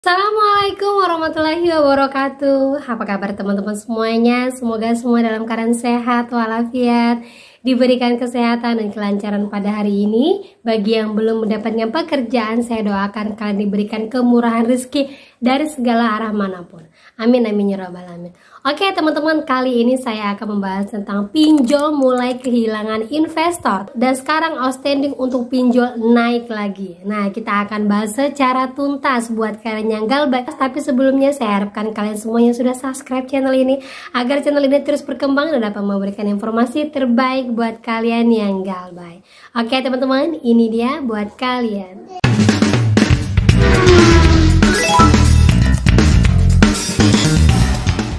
Assalamualaikum warahmatullahi wabarakatuh. Apa kabar teman-teman semuanya? Semoga semua dalam keadaan sehat walafiat, diberikan kesehatan dan kelancaran pada hari ini. Bagi yang belum mendapatkan pekerjaan, saya doakan kalian diberikan kemurahan rezeki dari segala arah manapun. Amin amin ya rabbal alamin. Oke teman-teman, kali ini saya akan membahas tentang pinjol mulai kehilangan investor dan sekarang outstanding untuk pinjol naik lagi. Nah, kita akan bahas secara tuntas buat kalian yang galbay. Tapi sebelumnya saya harapkan kalian semuanya sudah subscribe channel ini agar channel ini terus berkembang dan dapat memberikan informasi terbaik buat kalian yang galbay. Oke teman-teman, ini dia buat kalian.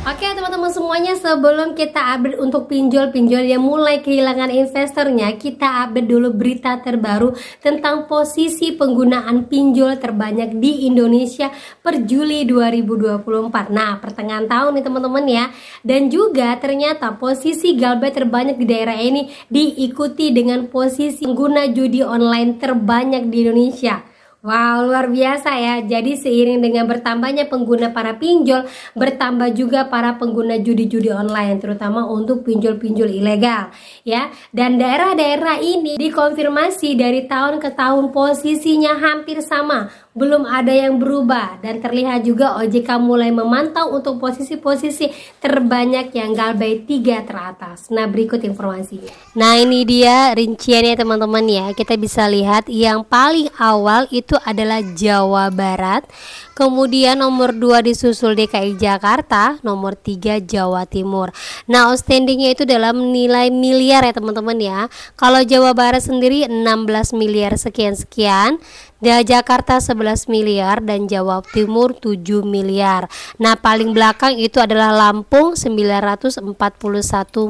Oke teman-teman semuanya, sebelum kita update untuk pinjol-pinjol yang mulai kehilangan investornya, kita update dulu berita terbaru tentang posisi penggunaan pinjol terbanyak di Indonesia per Juli 2024. Nah, pertengahan tahun nih teman-teman ya. Dan juga ternyata posisi galbay terbanyak di daerah ini diikuti dengan posisi pengguna judi online terbanyak di Indonesia. Wow, luar biasa ya. Jadi seiring dengan bertambahnya pengguna para pinjol, bertambah juga para pengguna judi-judi online, terutama untuk pinjol-pinjol ilegal ya. Dan daerah-daerah ini dikonfirmasi dari tahun ke tahun posisinya hampir sama, belum ada yang berubah. Dan terlihat juga OJK mulai memantau untuk posisi-posisi terbanyak yang galbay 3 teratas. Nah, berikut informasinya. Nah, ini dia rinciannya teman-teman ya. Kita bisa lihat yang paling awal itu adalah Jawa Barat, kemudian nomor 2 disusul DKI Jakarta, nomor 3 Jawa Timur. Nah, outstandingnya itu dalam nilai miliar ya teman-teman ya. Kalau Jawa Barat sendiri 16 miliar sekian-sekian, Jakarta 11 miliar dan Jawa Timur 7 miliar. Nah, paling belakang itu adalah Lampung 941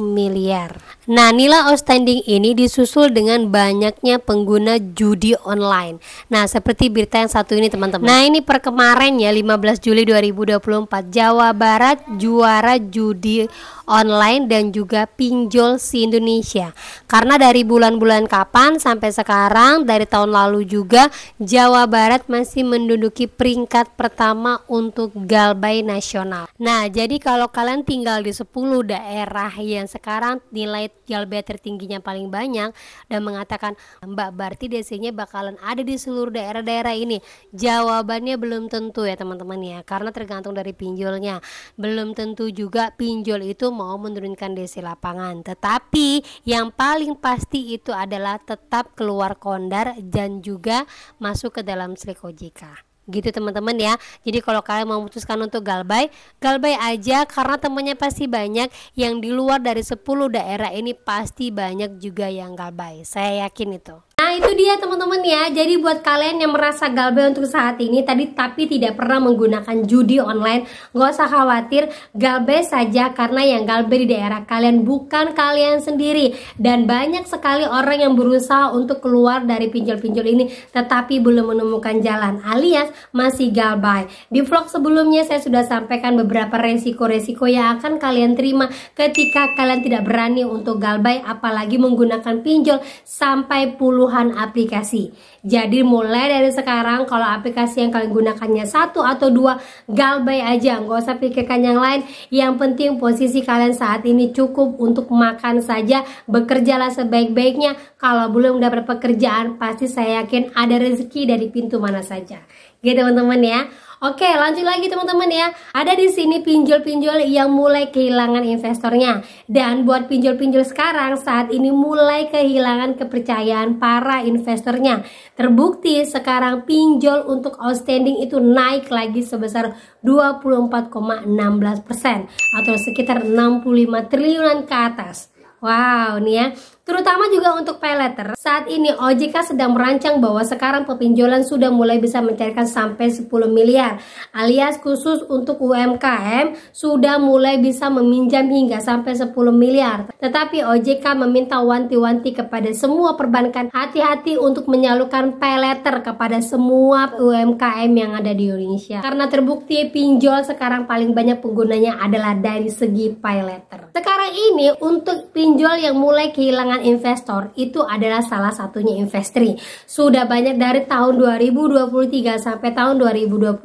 miliar. Nah, nilai outstanding ini disusul dengan banyaknya pengguna judi online. Nah, seperti berita yang satu ini teman-teman. Nah, ini per kemarin ya, 15 Juli 2024, Jawa Barat juara judi online dan juga pinjol se-Indonesia. Karena dari bulan-bulan kapan sampai sekarang, dari tahun lalu juga Jawa Barat masih menduduki peringkat pertama untuk galbay nasional. Nah, jadi kalau kalian tinggal di 10 daerah yang sekarang nilai galbay tertingginya paling banyak dan mengatakan, Mbak, berarti DC-nya bakalan ada di seluruh daerah-daerah ini. Jawabannya belum tentu ya teman-teman ya, karena tergantung dari pinjolnya. Belum tentu juga pinjol itu mau menurunkan DC lapangan. Tetapi yang paling pasti itu adalah tetap keluar kondar dan juga masuk ke dalam slek OJK. Gitu teman-teman ya. Jadi kalau kalian mau memutuskan untuk galbay aja, karena temannya pasti banyak. Yang di luar dari 10 daerah ini pasti banyak juga yang galbay. Saya yakin itu. Nah, itu dia teman-teman ya. Jadi buat kalian yang merasa galbay untuk saat ini tapi tidak pernah menggunakan judi online, gak usah khawatir, galbay saja, karena yang galbay di daerah kalian bukan kalian sendiri. Dan banyak sekali orang yang berusaha untuk keluar dari pinjol-pinjol ini tetapi belum menemukan jalan, alias masih galbay. Di vlog sebelumnya saya sudah sampaikan beberapa resiko-resiko yang akan kalian terima ketika kalian tidak berani untuk galbay, apalagi menggunakan pinjol sampai puluhan aplikasi. Jadi mulai dari sekarang, kalau aplikasi yang kalian gunakannya 1 atau 2, galbay aja, nggak usah pikirkan yang lain. Yang penting posisi kalian saat ini cukup untuk makan saja. Bekerjalah sebaik-baiknya. Kalau belum dapat pekerjaan, pasti saya yakin ada rezeki dari pintu mana saja. Gitu teman-teman ya. Oke, lanjut lagi teman-teman ya. Ada di sini pinjol-pinjol yang mulai kehilangan investornya. Dan buat pinjol-pinjol sekarang saat ini mulai kehilangan kepercayaan para investornya. Terbukti sekarang pinjol untuk outstanding itu naik lagi sebesar 24,16% atau sekitar 65 triliunan ke atas. Wow, nih ya. Terutama juga untuk pay letter. Saat ini OJK sedang merancang bahwa sekarang pepinjolan sudah mulai bisa mencairkan sampai 10 miliar. Alias khusus untuk UMKM sudah mulai bisa meminjam hingga sampai 10 miliar. Tetapi OJK meminta wanti-wanti kepada semua perbankan hati-hati untuk menyalurkan pay letter kepada semua UMKM yang ada di Indonesia. Karena terbukti pinjol sekarang paling banyak penggunanya adalah dari segi pay letter. Sekarang ini untuk pinjol yang mulai kehilangan kehilangan investor itu adalah salah satunya Investri. Sudah banyak dari tahun 2023 sampai tahun 2024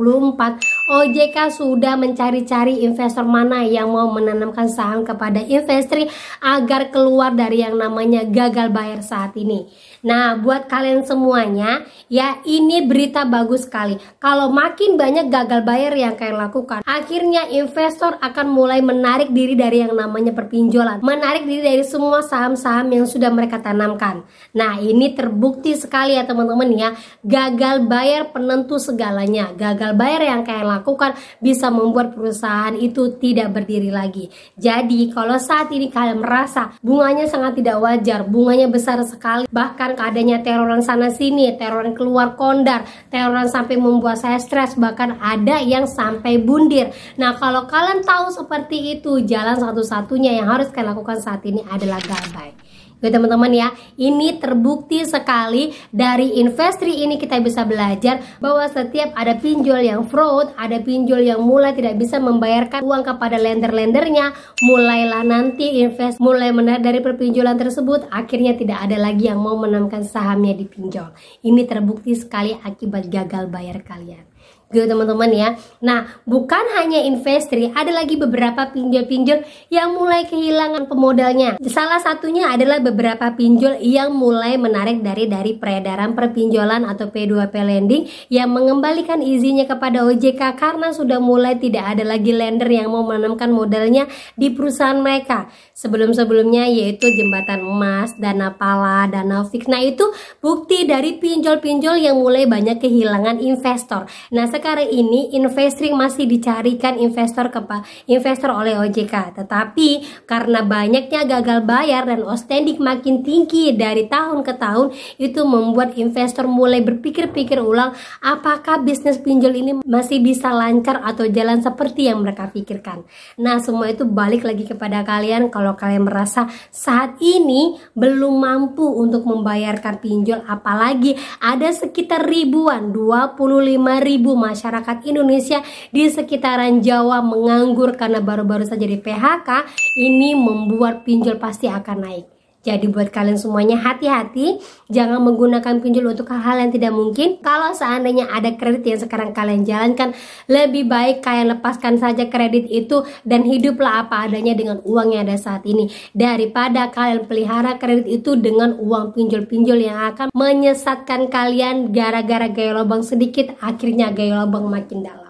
OJK sudah mencari-cari investor mana yang mau menanamkan saham kepada Investri agar keluar dari yang namanya gagal bayar saat ini. Nah, buat kalian semuanya ya, ini berita bagus sekali. Kalau makin banyak gagal bayar yang kalian lakukan, akhirnya investor akan mulai menarik diri dari yang namanya perpinjolan, menarik diri dari semua saham-saham yang sudah mereka tanamkan. Nah, ini terbukti sekali ya teman-teman ya, gagal bayar penentu segalanya. Gagal bayar yang kalian lakukan bisa membuat perusahaan itu tidak berdiri lagi. Jadi kalau saat ini kalian merasa bunganya sangat tidak wajar, bunganya besar sekali, bahkan adanya teroran sana sini, teroran keluar kondar, teroran sampai membuat saya stres, bahkan ada yang sampai bundir. Nah, kalau kalian tahu seperti itu, jalan satu-satunya yang harus kalian lakukan saat ini adalah galbay. Oke teman-teman ya, ini terbukti sekali dari Investri ini kita bisa belajar bahwa setiap ada pinjol yang fraud, ada pinjol yang mulai tidak bisa membayarkan uang kepada lender-lendernya, mulailah nanti mulai menarik dari perpinjolan tersebut, akhirnya tidak ada lagi yang mau menanamkan sahamnya di pinjol. Ini terbukti sekali akibat gagal bayar kalian. Gitu teman-teman ya. Nah, bukan hanya Investri, ada lagi beberapa pinjol-pinjol yang mulai kehilangan pemodalnya. Salah satunya adalah beberapa pinjol yang mulai menarik dari peredaran perpinjolan atau P2P lending yang mengembalikan izinnya kepada OJK karena sudah mulai tidak ada lagi lender yang mau menanamkan modalnya di perusahaan mereka. Sebelum-sebelumnya yaitu Jembatan Emas, Dana Pala, Dana Fix. Nah, itu bukti dari pinjol-pinjol yang mulai banyak kehilangan investor. Nah, sekarang ini Investri masih dicarikan investor oleh OJK, tetapi karena banyaknya gagal bayar dan outstanding makin tinggi dari tahun ke tahun, itu membuat investor mulai berpikir-pikir ulang apakah bisnis pinjol ini masih bisa lancar atau jalan seperti yang mereka pikirkan. Nah, semua itu balik lagi kepada kalian. Kalau kalian merasa saat ini belum mampu untuk membayarkan pinjol, apalagi ada sekitar 25.000 masyarakat Indonesia di sekitaran Jawa menganggur karena baru-baru saja di PHK, ini membuat pinjol pasti akan naik. Jadi buat kalian semuanya hati-hati, jangan menggunakan pinjol untuk hal-hal yang tidak mungkin. Kalau seandainya ada kredit yang sekarang kalian jalankan, lebih baik kalian lepaskan saja kredit itu dan hiduplah apa adanya dengan uang yang ada saat ini, daripada kalian pelihara kredit itu dengan uang pinjol-pinjol yang akan menyesatkan kalian gara-gara gaya lubang sedikit, akhirnya gaya lubang makin dalam.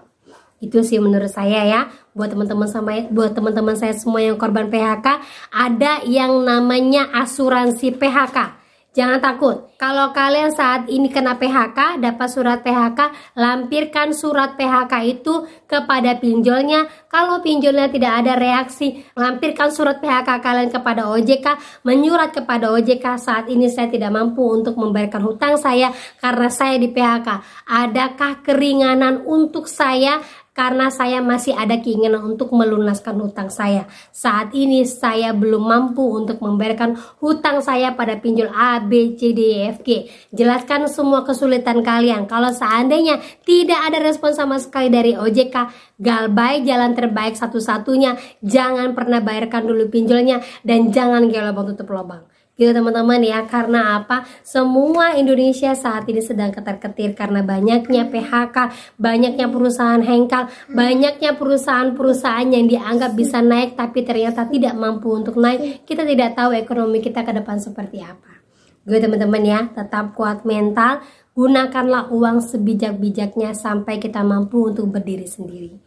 Itu sih menurut saya ya. Buat teman-teman saya semua yang korban PHK, ada yang namanya asuransi PHK. Jangan takut. Kalau kalian saat ini kena PHK, dapat surat PHK, lampirkan surat PHK itu kepada pinjolnya. Kalau pinjolnya tidak ada reaksi, lampirkan surat PHK kalian kepada OJK, menyurat kepada OJK, saat ini saya tidak mampu untuk membayarkan hutang saya karena saya di PHK. Adakah keringanan untuk saya? Karena saya masih ada keinginan untuk melunaskan hutang saya. Saat ini saya belum mampu untuk membayarkan hutang saya pada pinjol A, B, C, D, E, F, G. Jelaskan semua kesulitan kalian. Kalau seandainya tidak ada respon sama sekali dari OJK, galbay jalan terbaik satu-satunya. Jangan pernah bayarkan dulu pinjolnya dan jangan gaya lubang tutup lubang. Gitu teman-teman ya, karena apa? Semua Indonesia saat ini sedang ketar-ketir karena banyaknya PHK, banyaknya perusahaan hengkang, banyaknya perusahaan-perusahaan yang dianggap bisa naik tapi ternyata tidak mampu untuk naik. Kita tidak tahu ekonomi kita ke depan seperti apa. Gitu teman-teman ya, tetap kuat mental, gunakanlah uang sebijak-bijaknya sampai kita mampu untuk berdiri sendiri.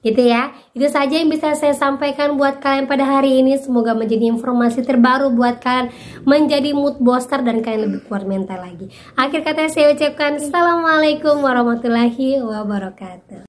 Gitu ya, itu saja yang bisa saya sampaikan buat kalian pada hari ini. Semoga menjadi informasi terbaru buat kalian, menjadi mood booster dan kalian lebih kuat mental lagi. Akhir kata saya ucapkan assalamualaikum warahmatullahi wabarakatuh.